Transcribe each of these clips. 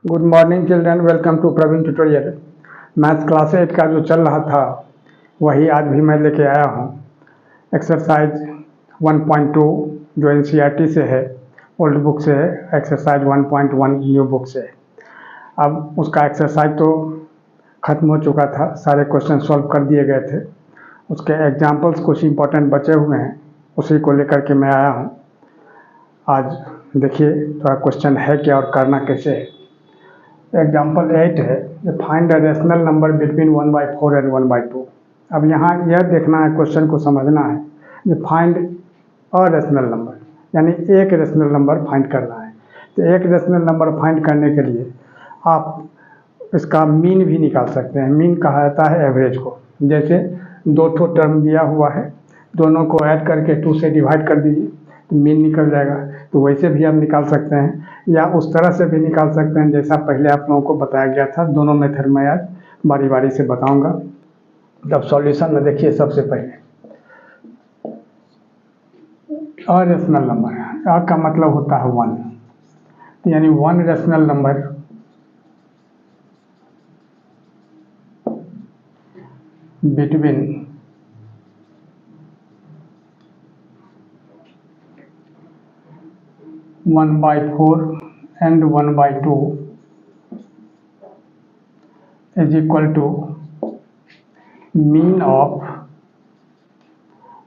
Good morning children, welcome to Praveen tutorial. Maths class 8 का जो चल रहा था वही आज भी मैं लेके आया हूँ। एक्सरसाइज 1.2 जो एनसीईआरटी से है, ओल्ड बुक से है। एक्सरसाइज 1.1 न्यू बुक से है। अब उसका एक्सरसाइज तो ख़त्म हो चुका था, सारे क्वेश्चन सॉल्व कर दिए गए थे। उसके एग्जाम्पल्स कुछ इंपॉर्टेंट बचे हुए हैं, उसी को लेकर के मैं आया हूँ। आज देखिए थोड़ा क्वेश्चन है क्या और करना कैसे है। एग्जाम्पल 8 है, find a rational number between 1/4 and 1/2। अब यहाँ यह देखना है, क्वेश्चन को समझना है कि फाइंड अ रेशनल नंबर, यानी एक रेशनल नंबर फाइंड करना है। तो एक रेशनल नंबर फाइंड करने के लिए आप इसका मीन भी निकाल सकते हैं। मीन कहा जाता है एवरेज को। जैसे दो ठो टर्म दिया हुआ है, दोनों को ऐड करके 2 से डिवाइड कर दीजिए तो मीन निकल जाएगा। तो वैसे भी आप निकाल सकते हैं, या उस तरह से भी निकाल सकते हैं जैसा पहले आप लोगों को बताया गया था। दोनों मेथड में आज बारी बारी से बताऊंगा। जब सॉल्यूशन में देखिए, सबसे पहले अ रेशनल नंबर है। अ का मतलब होता है 1, यानी 1 rational number between 1/4 and 1/2 is equal to mean of,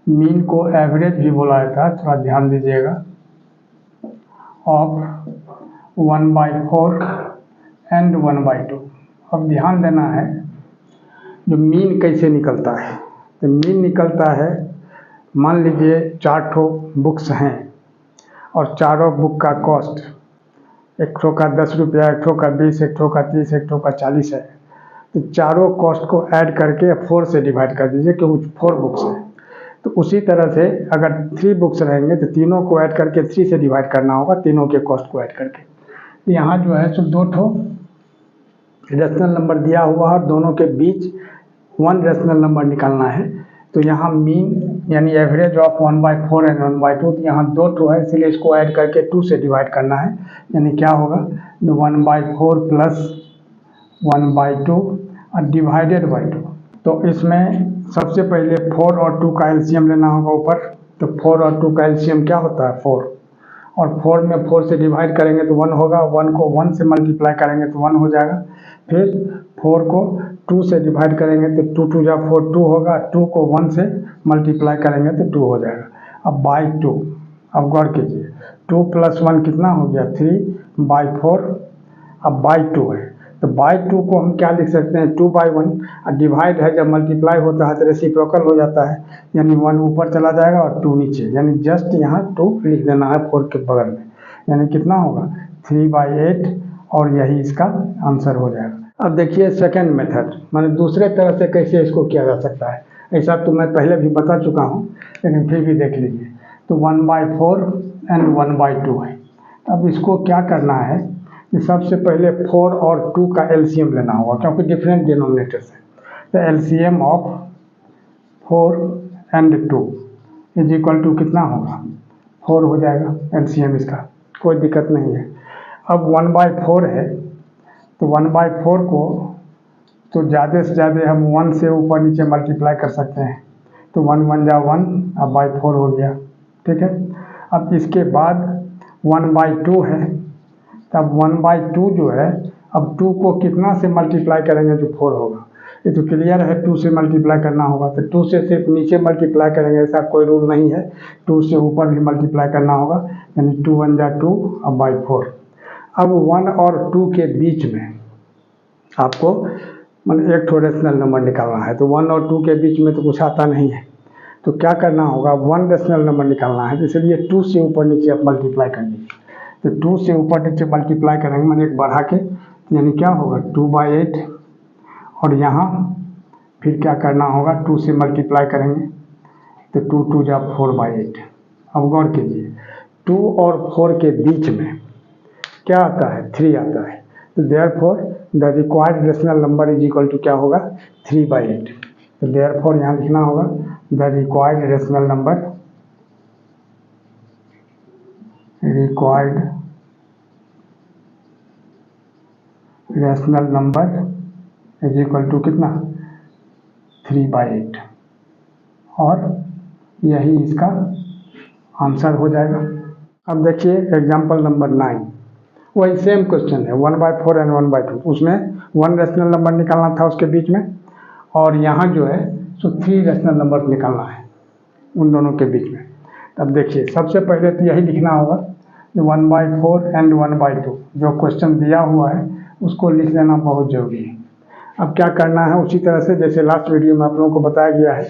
mean को एवरेज भी बोला जाता है, थोड़ा ध्यान दीजिएगा, ऑफ 1/4 एंड 1/2। अब ध्यान देना है जो मीन कैसे निकलता है। तो मीन निकलता है, मान लीजिए 4 ठो बुक्स हैं और चारों बुक का कॉस्ट, एक ठो का 10 रुपया, एक ठो का 20, एक ठो का 30, एक ठो का 40 है। तो चारों कॉस्ट को ऐड करके 4 से डिवाइड कर दीजिए, क्योंकि 4 बुक्स हैं। तो उसी तरह से अगर 3 बुक्स रहेंगे तो तीनों को ऐड करके 3 से डिवाइड करना होगा, तीनों के कॉस्ट को ऐड करके। तो यहाँ जो है सो 2 ठो रेशनल नंबर दिया हुआ है और दोनों के बीच 1 रेशनल नंबर निकालना है। तो यहाँ मीन यानी एवरेज ऑफ 1/4 एंड 1/2, तो यहाँ 2 ठो है, इसलिए इसको ऐड करके 2 से डिवाइड करना है। यानी क्या होगा, 1/4 प्लस 1/2 और डिवाइडेड बाई 2। तो इसमें सबसे पहले 4 और 2 का एलसीएम लेना होगा ऊपर। तो 4 और 2 का एलसीएम क्या होता है, 4। और 4 में 4 से डिवाइड करेंगे तो 1 होगा, 1 को 1 से मल्टीप्लाई करेंगे तो 1 हो जाएगा। फिर 4 को 2 से डिवाइड करेंगे तो 2 2 जा 4, 2 होगा। 2 को 1 से मल्टीप्लाई करेंगे तो 2 हो जाएगा। अब बाई 2, अब गौर कीजिए, 2 + 1 कितना हो गया, 3/4। अब बाई 2 है, तो बाई 2 को हम क्या लिख सकते हैं, 2/1। और डिवाइड है, जब मल्टीप्लाई होता है तो रेसिप्रोकल हो जाता है, यानी 1 ऊपर चला जाएगा और 2 नीचे, यानी जस्ट यहाँ 2 लिख देना है 4 के बगल में। यानी कितना होगा, 3/8, और यही इसका आंसर हो जाएगा। अब देखिए सेकेंड मेथड, माने दूसरे तरह से कैसे इसको किया जा सकता है। ऐसा तो मैं पहले भी बता चुका हूँ, लेकिन फिर भी देख लीजिए। तो 1/4 एंड 1/2 है। अब इसको क्या करना है कि सबसे पहले 4 और 2 का एलसीएम लेना होगा, क्योंकि डिफरेंट डिनोमिनेटर्स है। तो LCM of 4 and 2 is equal to कितना होगा, 4 हो जाएगा एलसीएम इसका, कोई दिक्कत नहीं है। अब 1/4 है, तो 1/4 को तो ज़्यादा से ज़्यादा हम 1 से ऊपर नीचे मल्टीप्लाई कर सकते हैं। तो 1 1 जा 1, अब बाई 4 हो गया, ठीक है। अब इसके बाद 1/2 है, तब 1/2 जो है, अब 2 को कितना से मल्टीप्लाई करेंगे जो 4 होगा। ये तो क्लियर है, 2 से मल्टीप्लाई करना होगा। तो 2 से सिर्फ नीचे मल्टीप्लाई करेंगे, ऐसा कोई रूल नहीं है, 2 से ऊपर भी मल्टीप्लाई करना होगा। यानी 2 1 जा 2, अब बाई 4। अब 1 और 2 के बीच में आपको मतलब एक ठो रेशनल नंबर निकालना है। तो 1 और 2 के बीच में तो कुछ आता नहीं है, तो क्या करना होगा, 1 रेशनल नंबर निकालना है। इसलिए 2 से ऊपर नीचे आप मल्टीप्लाई कर दीजिए। तो 2 से ऊपर नीचे मल्टीप्लाई करेंगे, मैंने एक बढ़ा के, यानी क्या होगा, 2/8। और यहाँ फिर क्या करना होगा, 2 से मल्टीप्लाई करेंगे तो 2 2 जा 4/8। अब गौर कीजिए, 2 और 4 के बीच में क्या आता है, 3 आता है। तो therefore the required rational number is equal to क्या होगा, 3/8। तो देयरफॉर यहाँ लिखना होगा the required rational number, required rational number is equal to कितना 3/8 और यही इसका आंसर हो जाएगा। अब देखिए एग्जाम्पल नंबर 9, वही सेम क्वेश्चन है 1/4 एंड 1/2। उसमें 1 रैशनल नंबर निकालना था उसके बीच में, और यहाँ जो है सो 3 रैशनल नंबर निकालना है उन दोनों के बीच में। तब देखिए सबसे पहले तो यही लिखना होगा 1/4 एंड 1/2, जो क्वेश्चन दिया हुआ है उसको लिख लेना बहुत जरूरी है। अब क्या करना है, उसी तरह से जैसे लास्ट वीडियो में आप लोगों को बताया गया है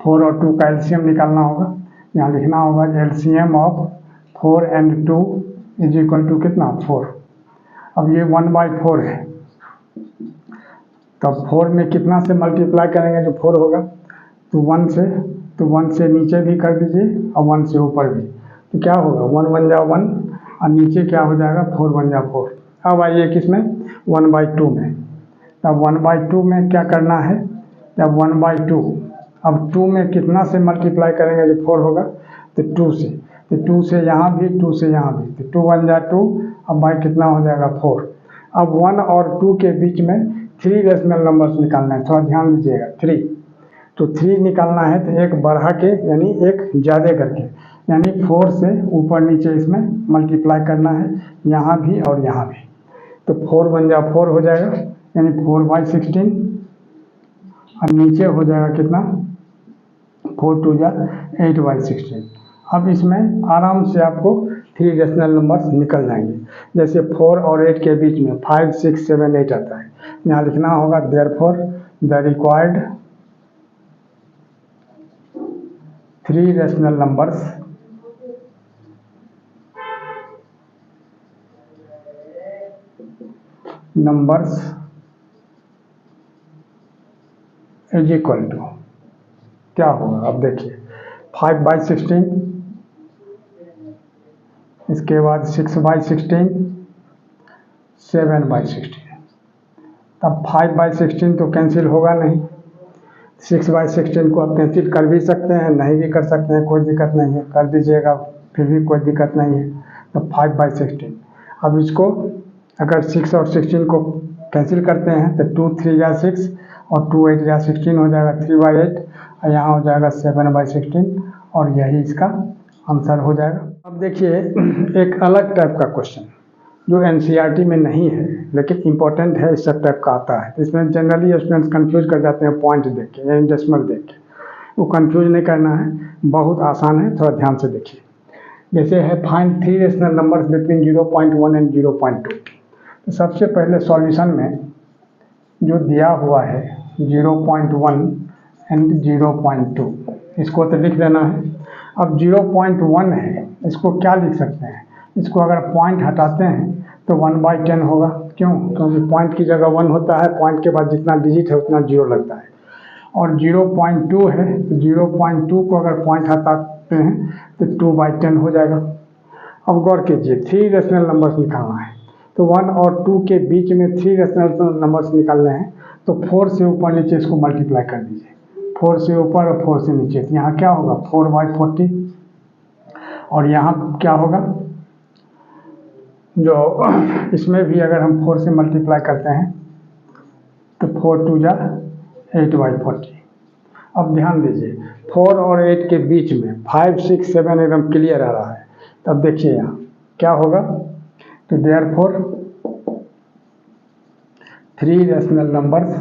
4 और 2 का एलसीएम निकालना होगा। यहाँ लिखना होगा LCM of 4 and 2 is equal to कितना 4। अब ये 1/4 है, तब 4 में कितना से मल्टीप्लाई करेंगे जो 4 होगा, तो 1 से, तो 1 से नीचे भी कर दीजिए और 1 से ऊपर भी, तो क्या होगा 1 1 जा 1 और नीचे क्या हो जाएगा 4 1 जा 4। अब आइए किसमें 1/2 में, तब 1/2 में क्या करना है, तब 1/2, अब 2 में कितना से मल्टीप्लाई करेंगे जो 4 होगा, तो 2 से, तो 2 से यहाँ भी 2 से यहाँ भी, तो 2 1 जा 2, अब भाई कितना हो जाएगा 4। अब 1 और 2 के बीच में 3 रैशनल नंबर्स निकालना है, थोड़ा ध्यान दीजिएगा 3, तो 3 निकालना है तो एक बढ़ा के यानी एक ज़्यादा करके, यानी 4 से ऊपर नीचे इसमें मल्टीप्लाई करना है, यहाँ भी और यहाँ भी, तो 4 1 जा 4 हो जाएगा, यानी 4/16 और नीचे हो जाएगा कितना 4 2 जा 8/16। अब इसमें आराम से आपको 3 रैशनल नंबर्स निकल जाएंगे। जैसे 4 और 8 के बीच में 5 6 7 8 आता है, यहाँ लिखना होगा therefore the required 3 rational numbers is equal to क्या होगा। अब देखिए 5/16, इसके बाद 6/16, 7/16। तब 5/16 तो कैंसिल होगा नहीं, 6/16 को आप कैंसिल कर भी सकते हैं, नहीं भी कर सकते हैं, कोई दिक्कत नहीं है, कर दीजिएगा फिर भी कोई दिक्कत नहीं है। तो 5/16, अब इसको अगर 6 और 16 को कैंसिल करते हैं तो 2 3 जा 6 और 2 8 जा 16 हो जाएगा 3/8, और यहाँ हो जाएगा 7/16 और यही इसका आंसर हो जाएगा। अब देखिए एक अलग टाइप का क्वेश्चन जो एनसीईआरटी में नहीं है लेकिन इम्पोर्टेंट है, इस सब टाइप का आता है। इसमें जनरली स्टूडेंट्स कंफ्यूज कर जाते हैं पॉइंट देख के या डेसिमल देख के, वो कंफ्यूज नहीं करना है, बहुत आसान है, थोड़ा ध्यान से देखिए। जैसे है find 3 rational numbers between 0.1 and 0.2। तो सबसे पहले सॉल्यूशन में जो दिया हुआ है 0.1 एंड 0.2, इसको तो लिख देना है। अब 0.1 है, इसको क्या लिख सकते हैं, इसको अगर पॉइंट हटाते हैं तो 1/10 होगा। क्यों, क्योंकि पॉइंट की जगह 1 होता है, पॉइंट के बाद जितना डिजिट है उतना 0 लगता है। और 0.2 है तो 0.2 को अगर पॉइंट हटाते हैं तो 2/10 हो जाएगा। अब गौर कीजिए 3 रैशनल नंबर्स निकालना है, तो 1 और 2 के बीच में 3 रैशनल नंबर्स निकालने हैं, तो 4 से ऊपर नीचे इसको मल्टीप्लाई कर दीजिए, 4 से ऊपर और 4 से नीचे, तो यहाँ क्या होगा 4/40, और यहाँ क्या होगा जो इसमें भी अगर हम 4 से मल्टीप्लाई करते हैं तो 4 2 जा 8/40। अब ध्यान दीजिए 4 और 8 के बीच में 5 6 7 एकदम क्लियर आ रहा है। तब देखिए यहाँ क्या होगा, तो therefore 3 rational numbers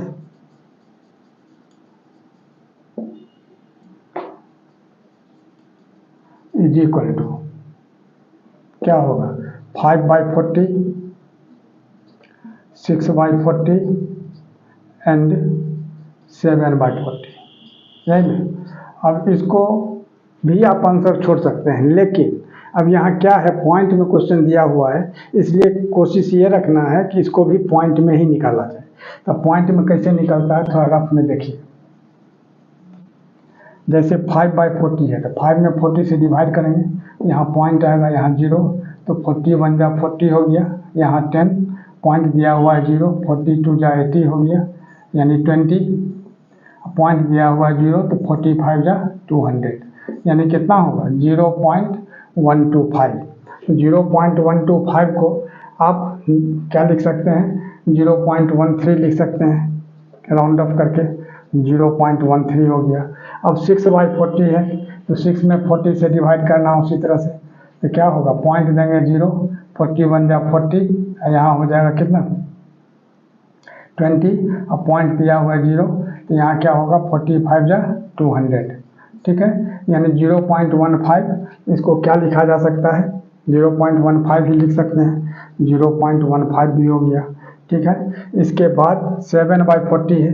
is equal to क्या होगा 5/40, 6/40 एंड 7/40, यही ना। अब इसको भी आप आंसर छोड़ सकते हैं, लेकिन अब यहाँ क्या है पॉइंट में क्वेश्चन दिया हुआ है, इसलिए कोशिश ये रखना है कि इसको भी पॉइंट में ही निकाला जाए। तो पॉइंट में कैसे निकलता है थोड़ा रफ में देखिए। जैसे 5/40 है तो 5 में 40 से डिवाइड करेंगे, यहाँ पॉइंट आएगा, यहाँ 0, तो 40 1 जा 40 हो गया, यहाँ 10 पॉइंट दिया हुआ है 0, 42 जा 80 हो गया यानी 20, पॉइंट दिया हुआ है 0, तो 45 जा 200 यानी कितना होगा 0.125। तो 0.125 को आप क्या लिख सकते हैं 0.13 लिख सकते हैं राउंड ऑफ करके, 0.13 हो गया। अब 6/40 है तो 6 में 40 से डिवाइड करना उसी तरह से, तो क्या होगा, पॉइंट देंगे 0, 40 बन जा 40, यहाँ हो जाएगा कितना 20, अब पॉइंट दिया हुआ है 0, तो यहाँ क्या होगा 45 जा 200, ठीक है। यानी 0.15 इसको क्या लिखा जा सकता है, 0.15 ही लिख सकते हैं, 0.15 भी हो गया, ठीक है। इसके बाद 7/40 है,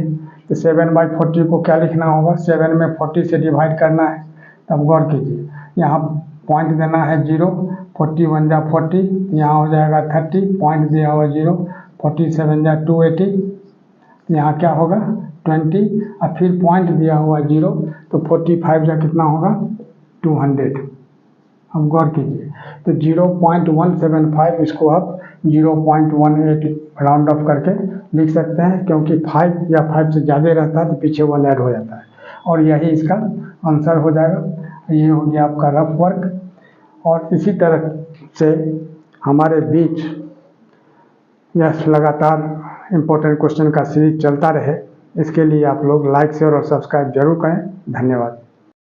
तो 7/40 को क्या लिखना होगा, 7 में 40 से डिवाइड करना है। तब गौर कीजिए, यहाँ पॉइंट देना है 0, 40 बन जा 40, यहाँ हो जाएगा 30, पॉइंट दिया हुआ 0, 47 जा 280, यहाँ क्या होगा 20, और फिर पॉइंट दिया हुआ 0, तो 45 जा कितना होगा 200। अब गौर कीजिए, तो 0.175 इसको आप 0.18 राउंड ऑफ करके लिख सकते हैं, क्योंकि 5 या 5 से ज़्यादा रहता है तो पीछे 1 ऐड हो जाता है, और यही इसका आंसर हो जाएगा। ये हो गया आपका रफ वर्क। और इसी तरह से हमारे बीच यह लगातार इम्पोर्टेंट क्वेश्चन का सीरीज चलता रहे, इसके लिए आप लोग लाइक शेयर और सब्सक्राइब जरूर करें। धन्यवाद।